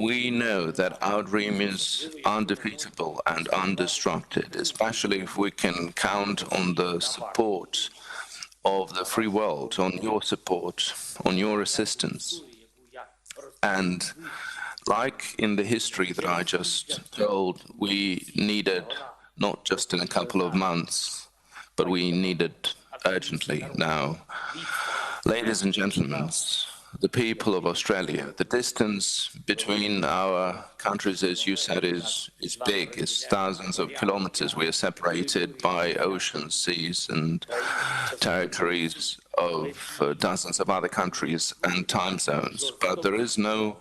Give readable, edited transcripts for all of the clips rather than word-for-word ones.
We know that our dream is undefeatable and undestructed, especially if we can count on the support of the free world, on your support, on your assistance. And like in the history that I just told, we needed not just in a couple of months, but we need it urgently now. Ladies and gentlemen, the people of Australia, the distance between our countries, as you said, is big. It's thousands of kilometers. We are separated by oceans, seas, and territories of dozens of other countries and time zones. But there is no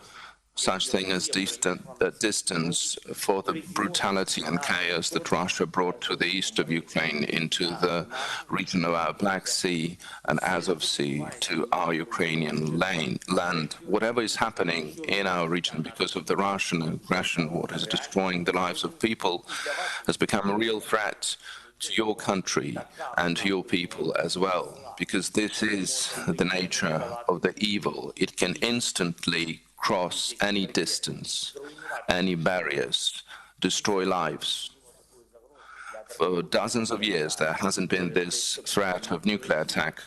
such thing as distance for the brutality and chaos that Russia brought to the east of Ukraine into the region of our Black Sea and Azov Sea to our Ukrainian land. Whatever is happening in our region because of the Russian aggression, what is destroying the lives of people, has become a real threat to your country and to your people as well, because this is the nature of the evil. It can instantly cross any distance, any barriers, destroy lives. For dozens of years, there hasn't been this threat of nuclear attack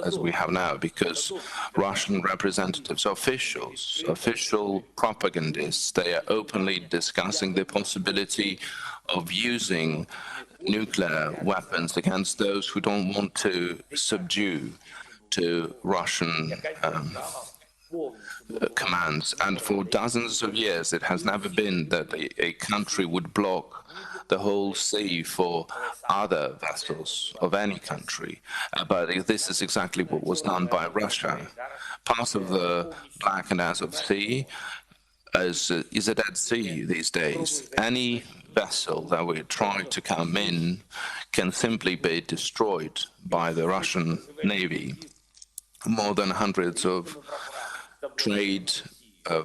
as we have now, because Russian representatives, official propagandists, they are openly discussing the possibility of using nuclear weapons against those who don't want to subdue to Russian commands. And for dozens of years, it has never been that a country would block the whole sea for other vessels of any country. But this is exactly what was done by Russia. Part of the Black and Azov Sea is a Dead Sea these days. Any vessel that would try to come in can simply be destroyed by the Russian Navy. More than hundreds of trade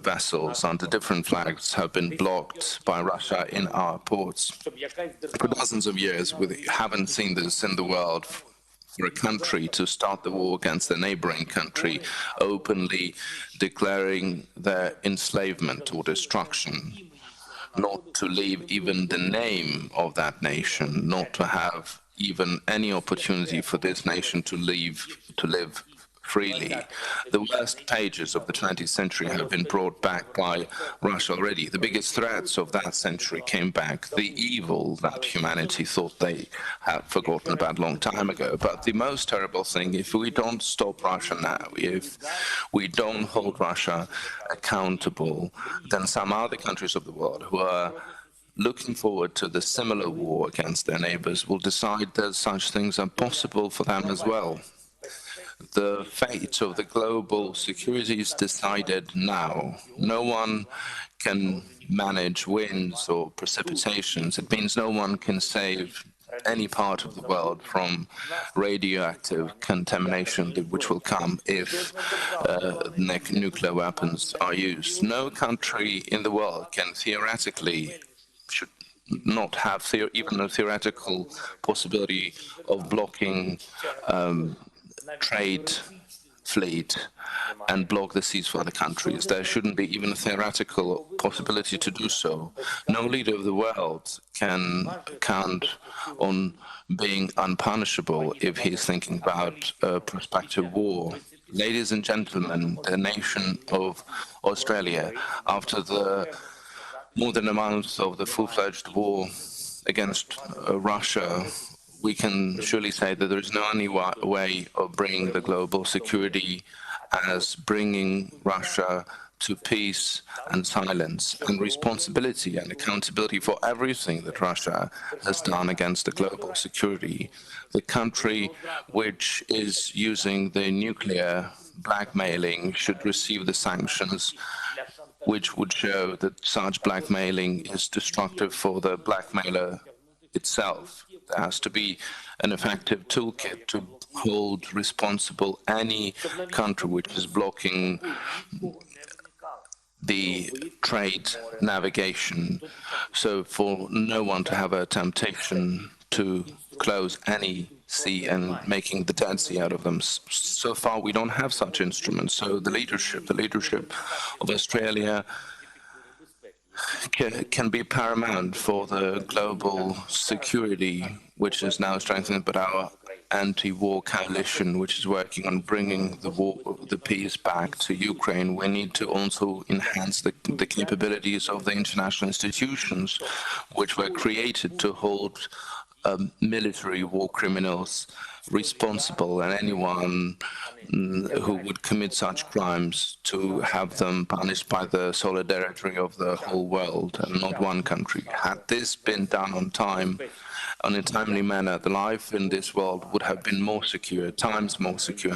vessels under different flags have been blocked by Russia in our ports. For dozens of years, we haven't seen this in the world. For a country to start the war against a neighboring country, openly declaring their enslavement or destruction, not to leave even the name of that nation, not to have even any opportunity for this nation to live freely. The worst pages of the 20th century have been brought back by Russia already. The biggest threats of that century came back. The evil that humanity thought they had forgotten about a long time ago. But the most terrible thing, if we don't stop Russia now, if we don't hold Russia accountable, then some other countries of the world who are looking forward to the similar war against their neighbors will decide that such things are possible for them as well. The fate of the global security is decided now. No one can manage winds or precipitations. It means no one can save any part of the world from radioactive contamination which will come if nuclear weapons are used. No country in the world can theoretically, should not have even a theoretical possibility of blocking trade fleet and block the seas for other countries. There shouldn't be even a theoretical possibility to do so. No leader of the world can count on being unpunishable if he's thinking about a prospective war. Ladies and gentlemen, the nation of Australia, after more than a month of the full-fledged war against Russia, we can surely say that there is no only way of bringing the global security as bringing Russia to peace and silence and responsibility and accountability for everything that Russia has done against the global security. The country which is using the nuclear blackmailing should receive the sanctions which would show that such blackmailing is destructive for the blackmailer itself. There has to be an effective toolkit to hold responsible any country which is blocking the trade navigation, so for no one to have a temptation to close any sea and making the Dead Sea out of them. So far, we don't have such instruments. So the leadership of Australia can be paramount for the global security, which is now strengthened by our anti-war coalition, which is working on bringing the peace back to Ukraine. We need to also enhance the capabilities of the international institutions, which were created to hold military war criminals responsible, and anyone who would commit such crimes to have them punished by the solidarity of the whole world and not one country. Had this been done on time, in a timely manner, the life in this world would have been more secure, times more secure.